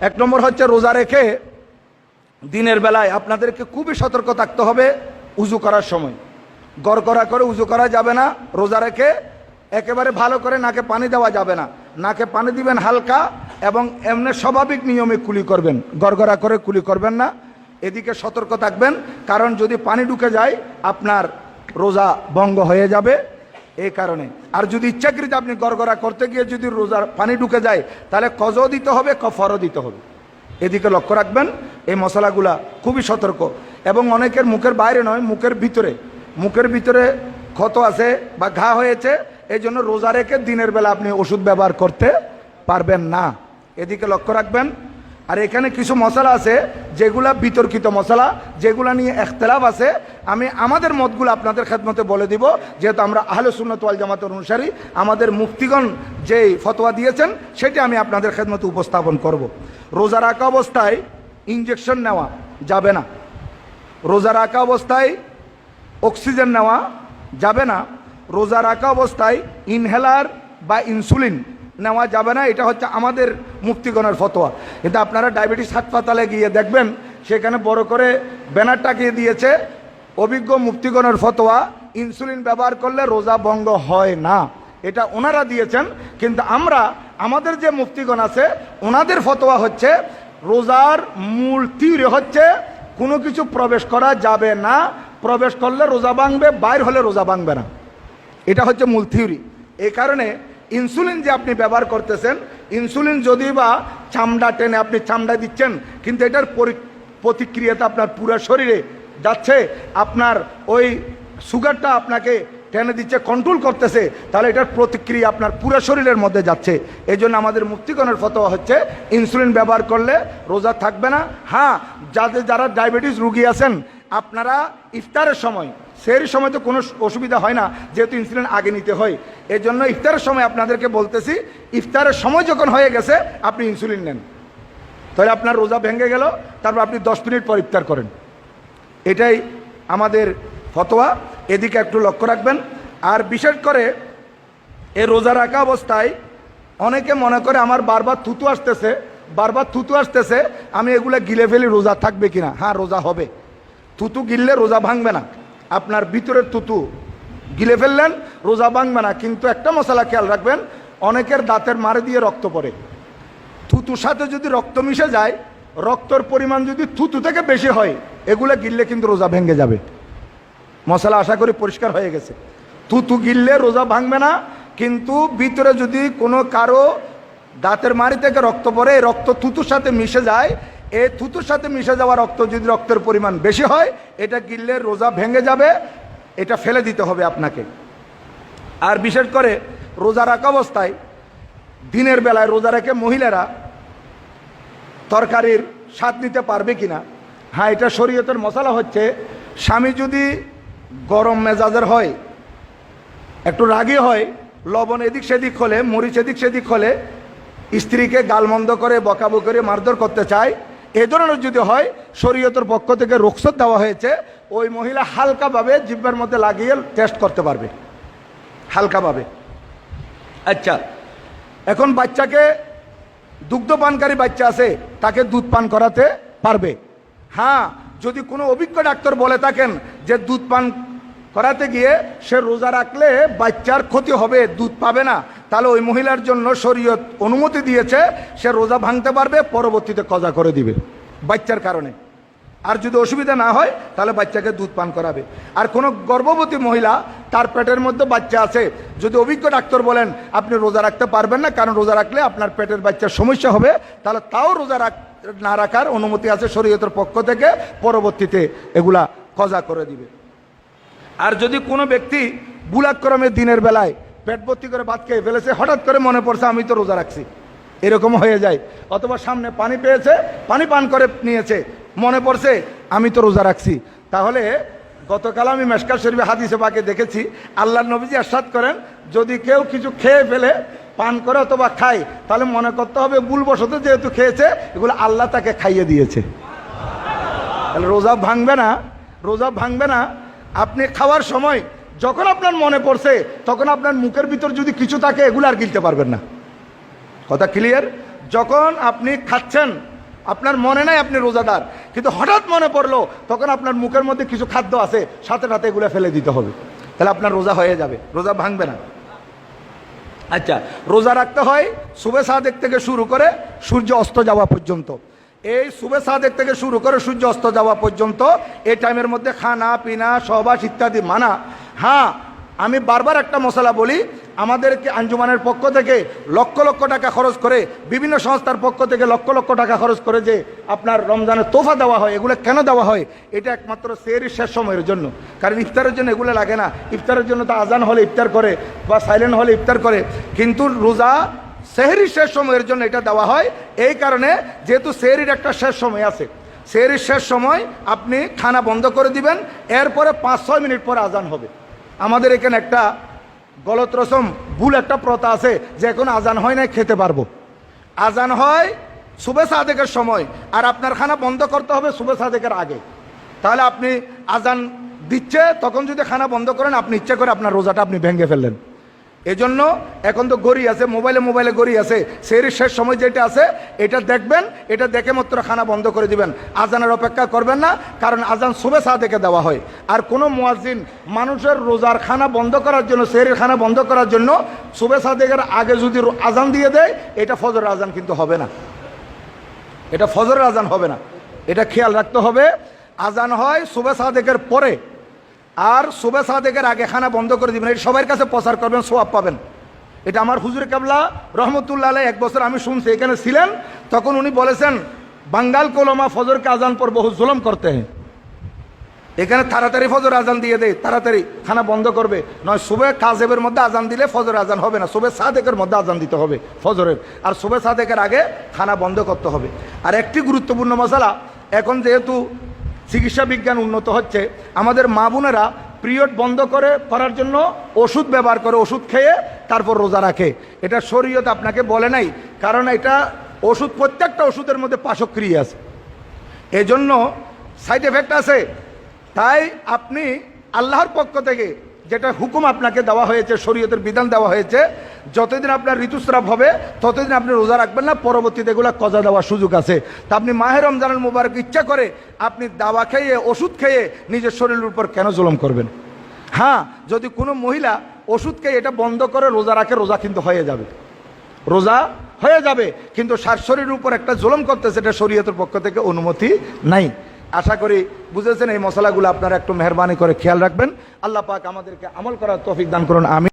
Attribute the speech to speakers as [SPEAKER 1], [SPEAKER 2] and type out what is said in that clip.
[SPEAKER 1] এক নম্বর হচ্ছে রোজা রেখে দিনের বেলায় আপনাদেরকে খুবই সতর্ক থাকতে হবে। উজু করার সময় গড়গড়া করে উজু করা যাবে না। রোজা রেখে একেবারে ভালো করে নাকে পানি দেওয়া যাবে না। নাকে পানি দিবেন হালকা এবং এমনি স্বাভাবিক নিয়মে কুলি করবেন, গড়গড়া করে কুলি করবেন না। এদিকে সতর্ক থাকবেন, কারণ যদি পানি ঢুকে যায় আপনার রোজা ভঙ্গ হয়ে যাবে এই কারণে। আর যদি ইচ্ছাকৃত আপনি গড়গড়া করতে গিয়ে যদি রোজার পানি ঢুকে যায় তাহলে কজও দিতে হবে, কফারও দিতে হবে। এদিকে লক্ষ্য রাখবেন। এই মশলাগুলা খুবই সতর্ক। এবং অনেকের মুখের বাইরে নয়, মুখের ভিতরে ক্ষত আছে বা ঘা হয়েছে, এই জন্য রোজা রেখে দিনের বেলা আপনি ওষুধ ব্যবহার করতে পারবেন না। এদিকে লক্ষ্য রাখবেন। আর এখানে কিছু মশলা আছে যেগুলা বিতর্কিত মশলা, যেগুলা নিয়ে ইখতিলাফ আছে। আমি আমাদের মতগুলো আপনাদের খেদমতে বলে দিব, যেহেতু আমরা আহলে সুন্নাত ওয়াল জামাতের অনুসারী। আমাদের মুফতিগণ যেই ফতোয়া দিয়েছেন সেটি আমি আপনাদের খেদমতে উপস্থাপন করব। রোজা রাখা অবস্থায় ইনজেকশন নেওয়া যাবে না। রোজা রাখা অবস্থায় অক্সিজেন নেওয়া যাবে না। রোজা রাখা অবস্থায় ইনহেলার বা ইনসুলিন নেওয়া যাবে না। এটা হচ্ছে আমাদের মুফতিগণের ফতোয়া। কিন্তু আপনারা ডায়াবেটিস হাসপাতালে গিয়ে দেখবেন সেখানে বড় করে ব্যানার টাকিয়ে দিয়েছে, অভিজ্ঞ মুফতিগণের ফতোয়া, ইনসুলিন ব্যবহার করলে রোজা ভঙ্গ হয় না। এটা ওনারা দিয়েছেন। কিন্তু আমরা আমাদের যে মুফতিগণ আছে ওনাদের ফতোয়া হচ্ছে রোজার মূল থিওরি হচ্ছে কোনো কিছু প্রবেশ করা যাবে না। প্রবেশ করলে রোজা ভাঙবে, বাইর হলে রোজা ভাঙবে না। এটা হচ্ছে মূল থিওরি। এই কারণে ইনসুলিন যে আপনি ব্যবহার করতেছেন, ইনসুলিন যদি বা চামড়া টেনে আপনি চামড়া দিচ্ছেন, কিন্তু এটার প্রতিক্রিয়াটা আপনার পুরো শরীরে যাচ্ছে, আপনার ওই সুগারটা আপনাকে টেনে দিচ্ছে, কন্ট্রোল করতেছে, তাহলে এটার প্রতিক্রিয়া আপনার পুরো শরীরের মধ্যে যাচ্ছে। এই জন্য আমাদের মুফতিগণের ফতোয়া হচ্ছে ইনসুলিন ব্যবহার করলে রোজা থাকবে না। হ্যাঁ, যারা ডায়াবেটিস রুগী আছেন আপনারা ইফতারের সময়, সেই সময় তো কোনো অসুবিধা হয় না, যেহেতু ইনসুলিন আগে নিতে হয়। এই জন্য ইফতারের সময় আপনাদেরকে বলতেছি, ইফতারের সময় যখন হয়ে গেছে আপনি ইনসুলিন নেন, তাহলে আপনার রোজা ভেঙে গেল, তারপর আপনি 10 মিনিট পর ইফতার করেন। এটাই আমাদের ফতোয়া। এদিকে একটু লক্ষ্য রাখবেন। আর বিশেষ করে এই রোজা রাখা অবস্থায় অনেকে মনে করে আমার বারবার থুতু আসতেছে, আমি এগুলো গিলে ফেলি, রোজা থাকবে কিনা? হ্যাঁ, রোজা হবে। থুতু গিললে রোজা ভাঙবে না। আপনার ভিতরের থুতু গিলে ফেললেন, রোজা ভাঙবে না। কিন্তু একটা মশলা খেয়াল রাখবেন, অনেকের দাঁতের মারে দিয়ে রক্ত পড়ে। থুতুর সাথে যদি রক্ত মিশে যায়, রক্তর পরিমাণ যদি থুতু থেকে বেশি হয়, এগুলো গিললে কিন্তু রোজা ভেঙে যাবে। মশলা আশা করি পরিষ্কার হয়ে গেছে। থুতু গিললে রোজা ভাঙবে না, কিন্তু ভিতরে যদি কোনো কারো দাঁতের মাড়ি থেকে রক্ত পড়ে, রক্ত থুতুর সাথে মিশে যায়, এই থুতুর সাথে মিশে যাওয়া রক্ত যদি রক্তের পরিমাণ বেশি হয়, এটা গিললে রোজা ভেঙে যাবে, এটা ফেলে দিতে হবে আপনাকে। আর বিশেষ করে রোজা রাখা অবস্থায় দিনের বেলায় রোজা রেখে মহিলারা তরকারির স্বাদ নিতে পারবে কিনা? হ্যাঁ, এটা শরীয়তের মশলা হচ্ছে, স্বামী যদি গরম মেজাজের হয়, একটু রাগী হয়, লবণ এদিক সেদিক হলে, মরিচ এদিক সেদিক হলে, স্ত্রীকে গালমন্দ করে বকাবকি করে মারধর করতে চায়, এ ধরনের যদি হয়, শরীয়তের পক্ষ থেকে রুখসত দেওয়া হয়েছে, ওই মহিলা হালকাভাবে জিহ্বার মধ্যে লাগিয়ে টেস্ট করতে পারবে, হালকাভাবে। আচ্ছা, এখন বাচ্চাকে দুগ্ধপানকারী বাচ্চা আছে, তাকে দুধ পান করাতে পারবে। হ্যাঁ, যদি কোনো অভিজ্ঞ ডাক্তার বলে থাকেন যে দুধ পান করাতে গিয়ে সে রোজা রাখলে বাচ্চার ক্ষতি হবে, দুধ পাবে না, তাহলে ওই মহিলার জন্য শরীয়ত অনুমতি দিয়েছে, সে রোজা ভাঙতে পারবে, পরবর্তীতে কজা করে দিবে বাচ্চার কারণে। আর যদি অসুবিধা না হয় তাহলে বাচ্চাকে দুধ পান করাবে। আর কোনো গর্ভবতী মহিলা, তার পেটের মধ্যে বাচ্চা আছে, যদি অভিজ্ঞ ডাক্তার বলেন আপনি রোজা রাখতে পারবেন না, কারণ রোজা রাখলে আপনার পেটের বাচ্চার সমস্যা হবে, তাহলে তাও রোজা না রাখার অনুমতি আছে শরীয়তের পক্ষ থেকে, পরবর্তীতে এগুলা কজা করে দিবে। আর যদি কোনো ব্যক্তি বুলাক্রমে দিনের বেলায় পেট ভর্তি করে ভাত খেয়ে ফেলেছে, হঠাৎ করে মনে পড়ছে আমি তো রোজা রাখছি, এরকম হয়ে যায়। অথবা সামনে পানি পেয়েছে, পানি পান করে নিয়েছে, মনে পড়ছে আমি তো রোজা রাখছি, তাহলে গতকাল আমি মেশকাত শরীফে হাদিসে পাকে দেখেছি, আল্লাহর নবীজি ইরশাদ করেন, যদি কেউ কিছু খেয়ে ফেলে, পান করে অথবা খায়, তাহলে মনে করতে হবে ভুলবশত যেহেতু খেয়েছে, এগুলো আল্লাহ তাকে খাইয়ে দিয়েছে। তাহলে রোজা ভাঙবে না, রোজা ভাঙবে না। আপনি খাওয়ার সময় যখন আপনার মনে পড়ছে, তখন আপনার মুখের ভিতর যদি কিছু থাকে, এগুলো আর গিলতে পারবেন না। কথা ক্লিয়ার? যখন আপনি খাচ্ছেন আপনার মনে নাই আপনি রোজাদার, কিন্তু হঠাৎ মনে পড়লো, তখন আপনার মুখের মধ্যে কিছু খাদ্য আছে, সাথে সাথে এগুলো ফেলে দিতে হবে, তাহলে আপনার রোজা হয়ে যাবে, রোজা ভাঙবে না। আচ্ছা, রোজা রাখতে হয় সুবে সাদেক থেকে শুরু করে সূর্য অস্ত যাওয়া পর্যন্ত। এই সুবে সাদেক থেকে শুরু করে সূর্য অস্ত যাওয়া পর্যন্ত এই টাইমের মধ্যে খানা পিনা সহবাস ইত্যাদি মানা। হ্যাঁ, আমি বারবার একটা মশলা বলি, আমাদেরকে আঞ্জুমানের পক্ষ থেকে লক্ষ লক্ষ টাকা খরচ করে, বিভিন্ন সংস্থার পক্ষ থেকে লক্ষ লক্ষ টাকা খরচ করে যে আপনার রমজানের তোফা দেওয়া হয়, এগুলো কেন দেওয়া হয়? এটা একমাত্র সেহরির শেষ সময়ের জন্য, কারণ ইফতারের জন্য এগুলো লাগে না। ইফতারের জন্য তো আজান হলে ইফতার করে বা সাইলেন্ট হলে ইফতার করে, কিন্তু রোজা সেহরির শেষ সময়ের জন্য এটা দেওয়া হয়। এই কারণে যেহেতু সেহরির একটা শেষ সময় আছে, সেহরির শেষ সময় আপনি খানা বন্ধ করে দিবেন, এরপরে 5-6 মিনিট পরে আজান হবে। আমাদের এখানে একটা গলত রসম, ভুল একটা প্রথা আছে যে এখন আজান হয় না খেতে পারবো। আজান হয় সুবে সাদেকের সময়, আর আপনার খানা বন্ধ করতে হবে সুবে সাদেকের আগে। তাহলে আপনি আজান দিচ্ছে, তখন যদি খানা বন্ধ করেন, আপনি ইচ্ছে করে আপনার রোজাটা আপনি ভেঙে ফেললেন। এজন্য এখন তো গড়ি আছে, মোবাইলে গড়ি আছে, সেহরির শেষ সময় যেটা আছে এটা দেখবেন, এটা দেখে মাত্র খানা বন্ধ করে দিবেন, আজানের অপেক্ষা করবেন না, কারণ আজান সুবে সাদেকে দেওয়া হয়। আর কোনো মুয়াজ্জিন মানুষের রোজার খানা বন্ধ করার জন্য, সেহরির খানা বন্ধ করার জন্য সুবে সাদেকের আগে যদি আজান দিয়ে দেয়, এটা ফজরের আজান কিন্তু হবে না, এটা ফজরের আজান হবে না। এটা খেয়াল রাখতে হবে। আজান হয় সুবে সাদেকের পরে, আর সুবে সাদেকের আগে খানা বন্ধ করে দিবেন। এটা সবার কাছে প্রচার করবেন, সোয়াব পাবেন। এটা আমার হুজুর কেবলা রহমতুল্লাহ আলাইহি এক বছর আমি শুনছি, এখানে ছিলেন, তখন উনি বলেছেন বাঙ্গাল কোলমা ফজরকে আজান পর বহু জুলম করতে হয়। এখানে তাড়াতাড়ি ফজর আজান দিয়ে দেয়, তাড়াতাড়ি খানা বন্ধ করবে, নয় সুবে কাজেবের মধ্যে আজান দিলে ফজর আজান হবে না, সুবে সাদেকের মধ্যে আজান দিতে হবে ফজরের, আর সুবে সাদেকের আগে খানা বন্ধ করতে হবে। আর একটি গুরুত্বপূর্ণ মশলা, এখন যেহেতু চিকিৎসা বিজ্ঞান উন্নত হচ্ছে, আমাদের মা বোনেরা পিরিয়ড বন্ধ করার জন্য ওষুধ ব্যবহার করে, ওষুধ খেয়ে তারপর রোজা রাখে। এটা শরীয়ত আপনাকে বলে নাই, কারণ এটা ওষুধ, প্রত্যেকটা ওষুধের মধ্যে পার্শ্বক্রিয়া আছে, এজন্য সাইড এফেক্ট আছে। তাই আপনি আল্লাহর পক্ষ থেকে যেটা হুকুম আপনাকে দেওয়া হয়েছে, শরীয়তের বিধান দেওয়া হয়েছে, যতদিন আপনার ঋতুস্রাব হবে ততদিন আপনি রোজা রাখবেন না, পরবর্তীতে এগুলো কজা দেওয়ার সুযোগ আছে। তা আপনি মাহে রমজানুল মুবারক ইচ্ছা করে আপনি দাওয়া খেয়ে, ওষুধ খেয়ে নিজের শরীরের উপর কেন জুলুম করবেন? হ্যাঁ, যদি কোনো মহিলা ওষুধ খেয়ে এটা বন্ধ করে রোজা রাখে, রোজা কিন্তু হয়ে যাবে, রোজা হয়ে যাবে, কিন্তু শরীরের উপর একটা জুলুম করতেছে, এটা শরীয়তের পক্ষ থেকে অনুমতি নাই। আশা করি বুঝেছেন। এই মশলাগুলো আপনারা একটু মেহরবানি করে খেয়াল রাখবেন। আল্লাহ পাক আমাদেরকে আমল করার তৌফিক দান করুন, আমিন।